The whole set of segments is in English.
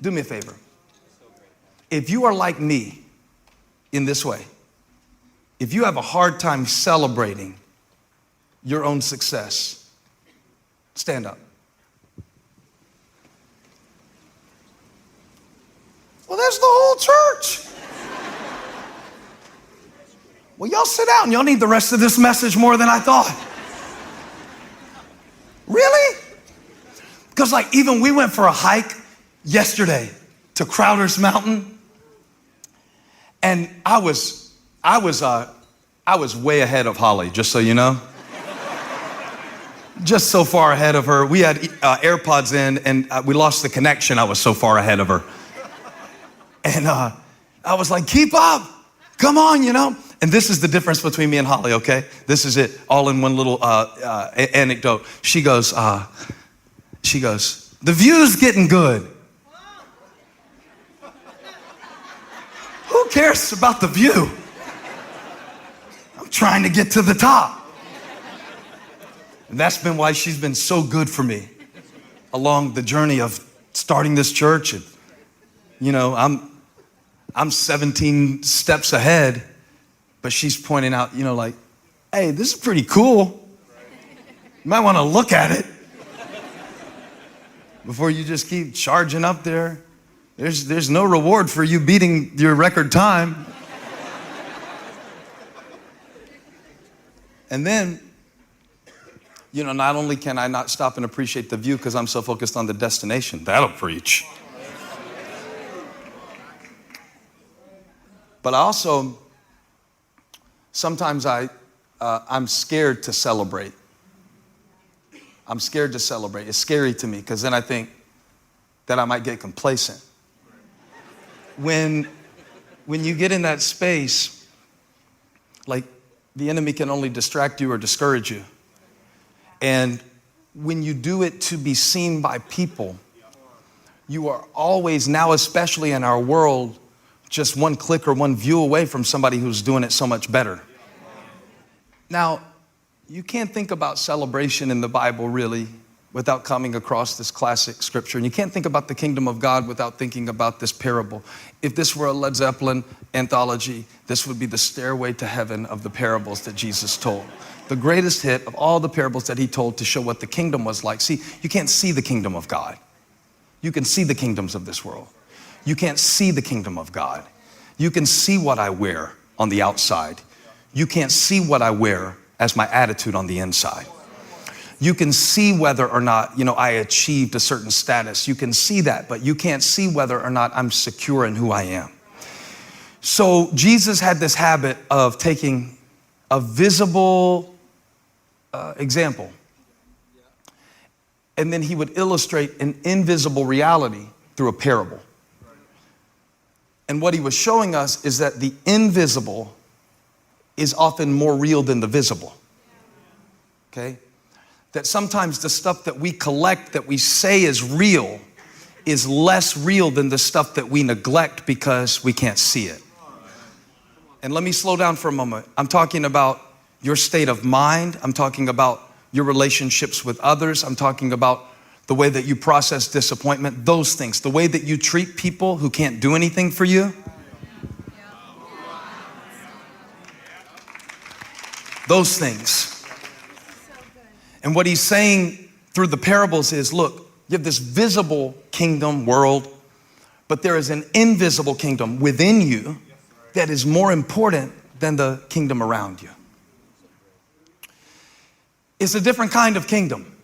Do me a favor. If you are like me in this way, if you have a hard time celebrating your own success, stand up. Well, there's the whole church. Well, y'all sit down. Y'all need the rest of this message more than I thought. Really? Because like even we went for a hike yesterday to Crowder's Mountain, and I was way ahead of Holly, just so you know. Just so far ahead of her. We had AirPods in, and we lost the connection. I was so far ahead of her. And I was like, keep up. Come on, you know. And this is the difference between me and Holly, okay? This is it, all in one little anecdote. She goes, the view's getting good. Who cares about the view? I'm trying to get to the top. And that's been why she's been so good for me along the journey of starting this church. And, you know, I'm 17 steps ahead, but she's pointing out, you know, like, hey, this is pretty cool. You might want to look at it before you just keep charging up there. There's no reward for you beating your record time. And then, you know, not only can I not stop and appreciate the view because I'm so focused on the destination, that'll preach. But also, sometimes I'm scared to celebrate. I'm scared to celebrate. It's scary to me because then I think that I might get complacent. When you get in that space, like the enemy can only distract you or discourage you. And when you do it to be seen by people, you are always, now especially in our world, just one click or one view away from somebody who's doing it so much better. Now, you can't think about celebration in the Bible really without coming across this classic scripture. And you can't think about the kingdom of God without thinking about this parable. If this were a Led Zeppelin anthology, this would be the stairway to heaven of the parables that Jesus told. The greatest hit of all the parables that he told to show what the kingdom was like. See, you can't see the kingdom of God. You can see the kingdoms of this world. You can't see the kingdom of God. You can see what I wear on the outside. You can't see what I wear as my attitude on the inside. You can see whether or not, you know, I achieved a certain status. You can see that, but you can't see whether or not I'm secure in who I am. So Jesus had this habit of taking a visible example, and then he would illustrate an invisible reality through a parable. And what he was showing us is that the invisible is often more real than the visible. Okay? That sometimes the stuff that we collect, that we say is real, is less real than the stuff that we neglect because we can't see it. And let me slow down for a moment. I'm talking about your state of mind. I'm talking about your relationships with others. I'm talking about the way that you process disappointment, those things, the way that you treat people who can't do anything for you. Those things. And what he's saying through the parables is, look, you have this visible kingdom world, but there is an invisible kingdom within you that is more important than the kingdom around you. It's a different kind of kingdom,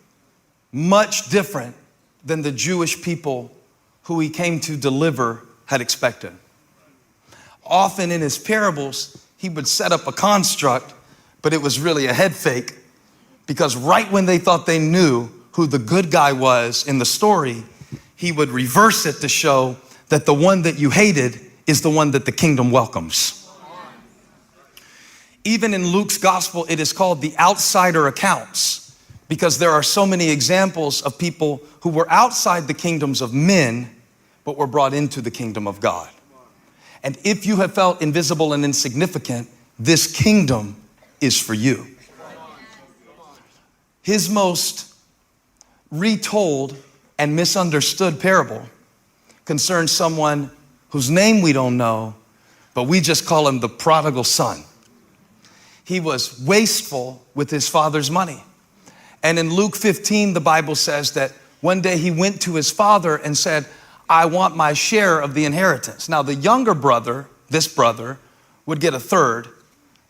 much different than the Jewish people who he came to deliver had expected. Often in his parables, he would set up a construct, but it was really a head fake, because right when they thought they knew who the good guy was in the story, he would reverse it to show that the one that you hated is the one that the kingdom welcomes. Even in Luke's gospel, it is called the outsider accounts, because there are so many examples of people who were outside the kingdoms of men, but were brought into the kingdom of God. And if you have felt invisible and insignificant, this kingdom is for you. His most retold and misunderstood parable, concerns someone whose name we don't know, but we just call him the prodigal son. He was wasteful with his father's money. And in Luke 15, the Bible says that one day he went to his father and said, I want my share of the inheritance. Now, the younger brother, this brother, would get a third.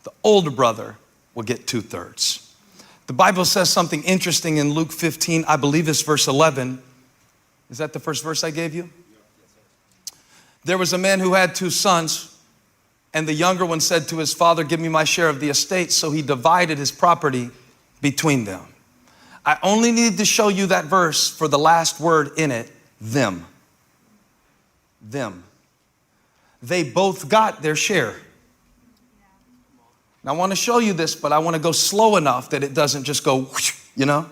The older brother would get 2/3. The Bible says something interesting in Luke 15, I believe it's verse 11. Is that the first verse I gave you? There was a man who had 2 sons, and the younger one said to his father, give me my share of the estate. So he divided his property between them. I only need to show you that verse for the last word in it, them. Them. They both got their share. Now I want to show you this, but I want to go slow enough that it doesn't just go, whoosh, you know?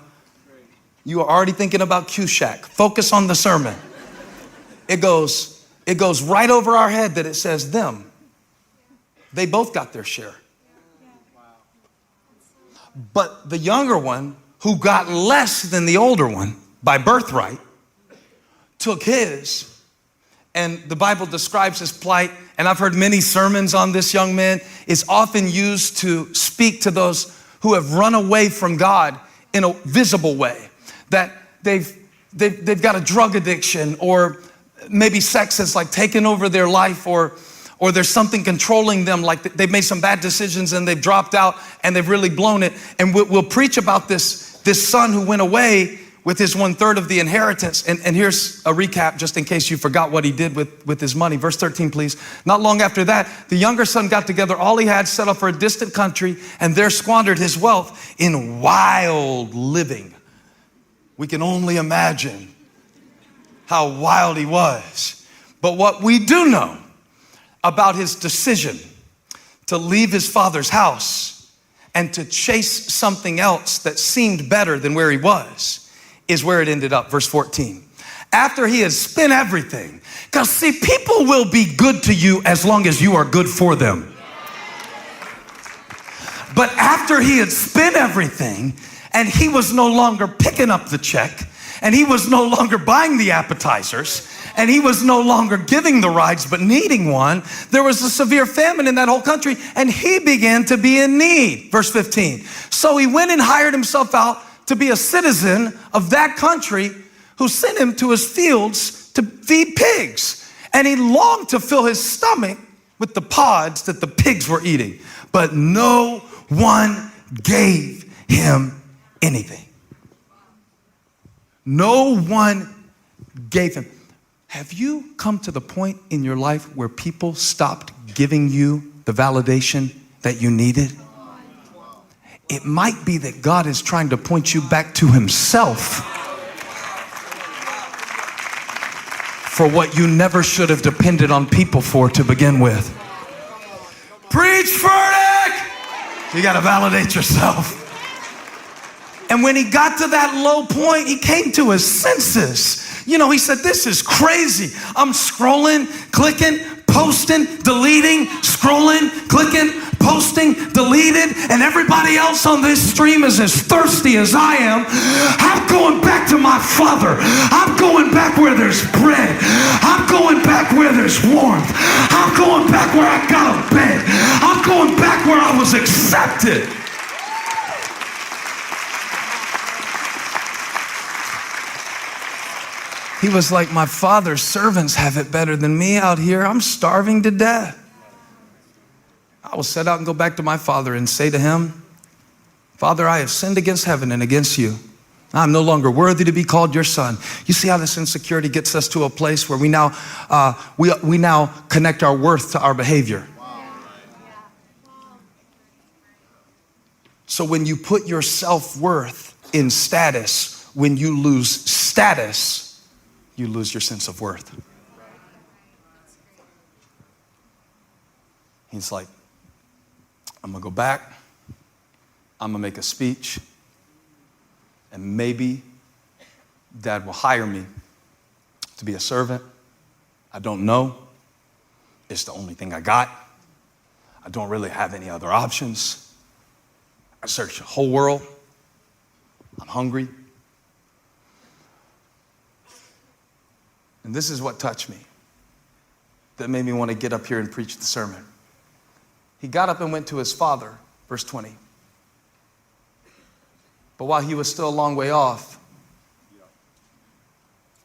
You are already thinking about Q-Shack. Focus on the sermon. It goes right over our head that it says them. They both got their share. But the younger one, who got less than the older one by birthright, took his. And the Bible describes his plight, and I've heard many sermons on this young man. It's often used to speak to those who have run away from God in a visible way, that they've got a drug addiction, or maybe sex has like taken over their life, or there's something controlling them, like they've made some bad decisions and they've dropped out and they've really blown it. And we'll preach about this son who went away with his 1/3 of the inheritance. And here's a recap just in case you forgot what he did with his money. Verse 13, please. Not long after that, the younger son got together all he had, set off for a distant country, and there squandered his wealth in wild living. We can only imagine how wild he was. But what we do know about his decision to leave his father's house and to chase something else that seemed better than where he was is where it ended up. Verse 14. After he had spent everything, because see, people will be good to you as long as you are good for them. But after he had spent everything and he was no longer picking up the check, and he was no longer buying the appetizers, and he was no longer giving the rides but needing one, there was a severe famine in that whole country, and he began to be in need. Verse 15. So he went and hired himself out to be a citizen of that country, who sent him to his fields to feed pigs. And he longed to fill his stomach with the pods that the pigs were eating, but no one gave him anything. No one gave him. Have you come to the point in your life where people stopped giving you the validation that you needed? It might be that God is trying to point you back to himself for what you never should have depended on people for to begin with. Preach, Furtick! You got to validate yourself. And when he got to that low point, he came to his senses. You know, he said, this is crazy. I'm scrolling, clicking, posting, deleting, scrolling, clicking, posting, deleted, and everybody else on this stream is as thirsty as I am. I'm going back to my father. I'm going back where there's bread. I'm going back where there's warmth. I'm going back where I got a bed. I'm going back where I was accepted. He was like, my father's servants have it better than me out here. I'm starving to death. I will set out and go back to my father and say to him, Father, I have sinned against heaven and against you. I'm no longer worthy to be called your son. You see how this insecurity gets us to a place where we now connect our worth to our behavior. So when you put your self-worth in status, when you lose status, you lose your sense of worth. He's like, I'm gonna go back, I'm gonna make a speech, and maybe Dad will hire me to be a servant. I don't know. It's the only thing I got. I don't really have any other options. I searched the whole world. I'm hungry. And this is what touched me, that made me want to get up here and preach the sermon. He got up and went to his father, verse 20. But while he was still a long way off,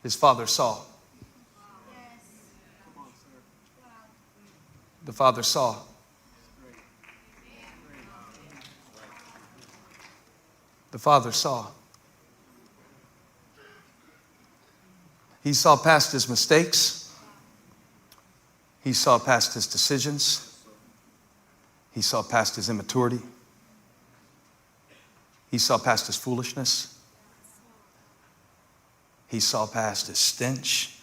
his father saw. The father saw. The father saw. He saw past his mistakes. He saw past his decisions. He saw past his immaturity. He saw past his foolishness. He saw past his stench.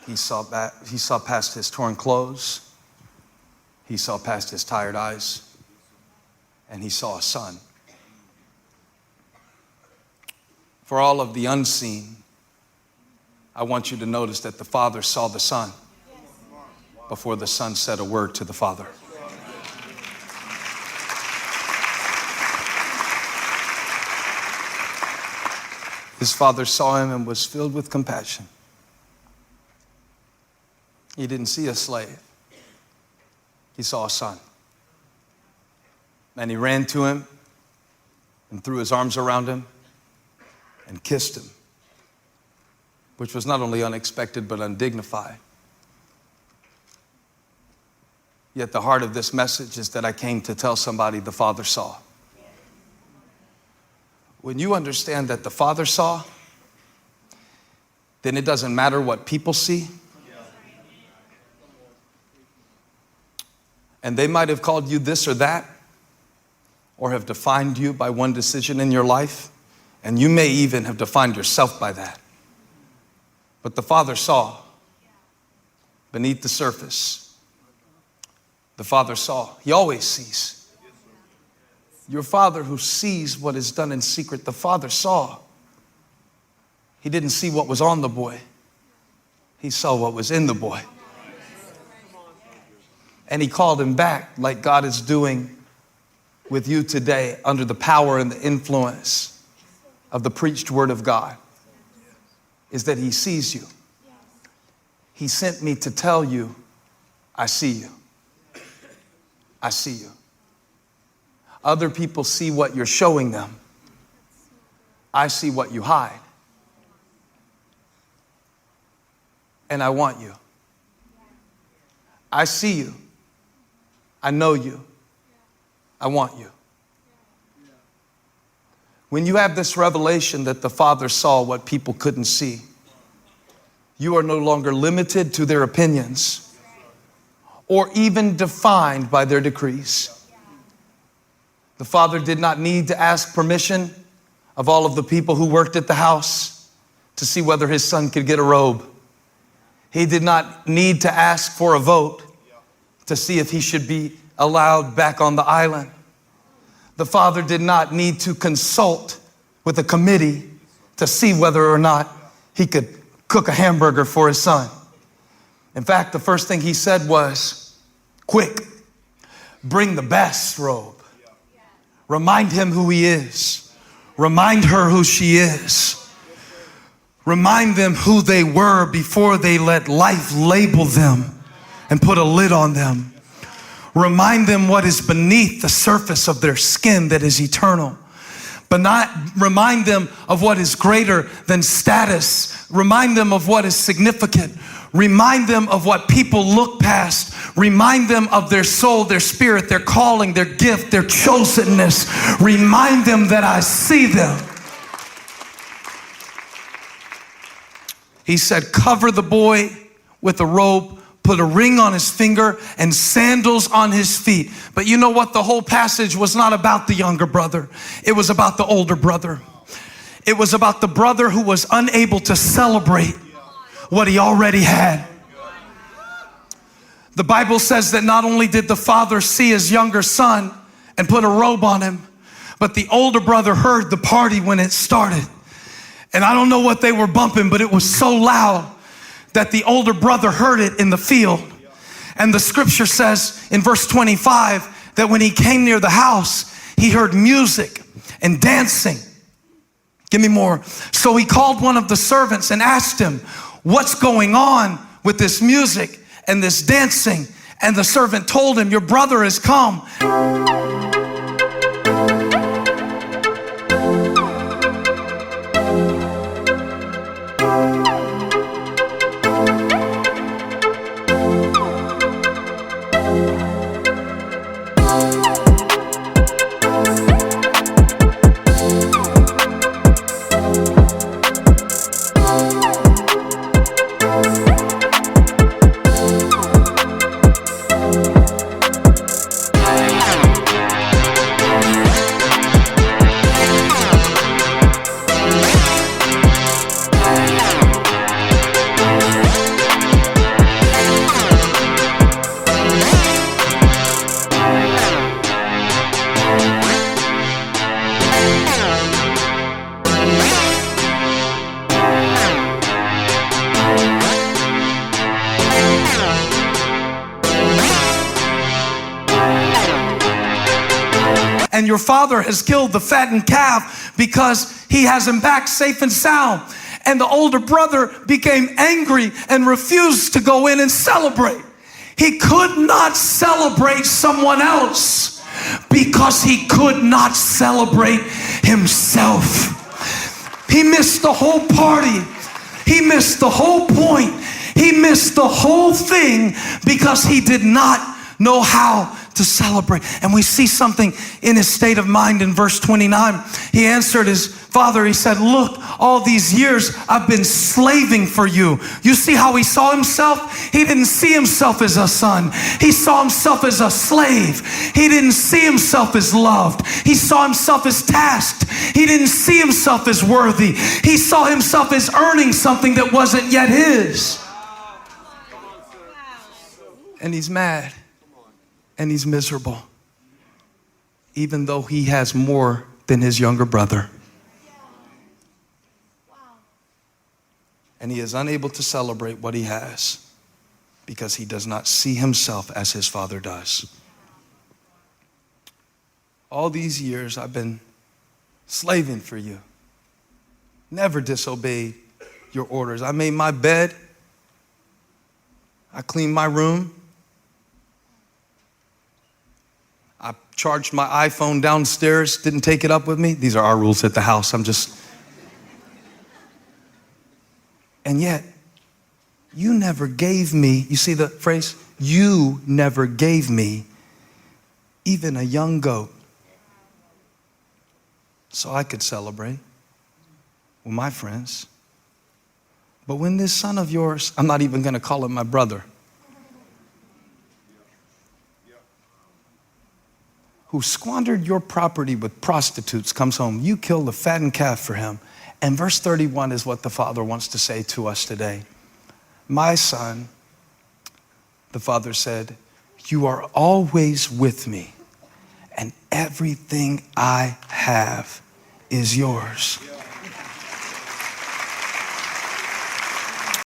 He saw past his torn clothes. He saw past his tired eyes. And he saw a son. For all of the unseen, I want you to notice that the Father saw the Son before the Son said a word to the Father. His Father saw him and was filled with compassion. He didn't see a slave. He saw a son. And he ran to him and threw his arms around him and kissed him, which was not only unexpected but undignified. Yet the heart of this message is that I came to tell somebody the Father saw. When you understand that the Father saw, then it doesn't matter what people see. And they might have called you this or that, or have defined you by one decision in your life, and you may even have defined yourself by that. But the Father saw beneath the surface. The Father saw. He always sees. Your Father who sees what is done in secret, the Father saw. He didn't see what was on the boy. He saw what was in the boy. And he called him back like God is doing with you today under the power and the influence of the preached word of God, is that he sees you. He sent me to tell you, I see you. I see you. Other people see what you're showing them. I see what you hide. And I want you. I see you. I know you. I want you. When you have this revelation that the Father saw what people couldn't see, you are no longer limited to their opinions or even defined by their decrees. The Father did not need to ask permission of all of the people who worked at the house to see whether his son could get a robe. He did not need to ask for a vote to see if he should be allowed back on the island. The Father did not need to consult with a committee to see whether or not he could cook a hamburger for his son. In fact, the first thing he said was, quick, bring the best robe. Remind him who he is. Remind her who she is. Remind them who they were before they let life label them and put a lid on them. Remind them what is beneath the surface of their skin that is eternal. But not remind them of what is greater than status. Remind them of what is significant. Remind them of what people look past. Remind them of their soul, their spirit, their calling, their gift, their chosenness. Remind them that I see them. He said, cover the boy with a robe, put a ring on his finger and sandals on his feet. But you know what? The whole passage was not about the younger brother. It was about the older brother. It was about the brother who was unable to celebrate what he already had. The Bible says that not only did the father see his younger son and put a robe on him, but the older brother heard the party when it started. And I don't know what they were bumping, but it was so loud that the older brother heard it in the field. And the scripture says in verse 25 that when he came near the house, he heard music and dancing. Give me more. So he called one of the servants and asked him, what's going on with this music and this dancing? And the servant told him, your brother has come. And your father has killed the fattened calf because he has him back safe and sound. And the older brother became angry and refused to go in and celebrate. He could not celebrate someone else because he could not celebrate himself. He missed the whole party. He missed the whole point. He missed the whole thing because he did not know how to celebrate. And we see something in his state of mind in verse 29. He answered his father. He said, look, all these years I've been slaving for you. You see how he saw himself? He didn't see himself as a son. He saw himself as a slave. He didn't see himself as loved. He saw himself as tasked. He didn't see himself as worthy. He saw himself as earning something that wasn't yet his. And he's mad. And he's miserable, even though he has more than his younger brother. And he is unable to celebrate what he has because he does not see himself as his father does. All these years I've been slaving for you. Never disobeyed your orders. I made my bed. I cleaned my room. I charged my iPhone downstairs, didn't take it up with me. These are our rules at the house. And yet, you never gave me, you see the phrase? You never gave me even a young goat so I could celebrate with my friends. But when this son of yours, I'm not even going to call him my brother, who squandered your property with prostitutes, comes home, you kill the fattened calf for him. And verse 31 is what the Father wants to say to us today. My son, the Father said, you are always with me, and everything I have is yours.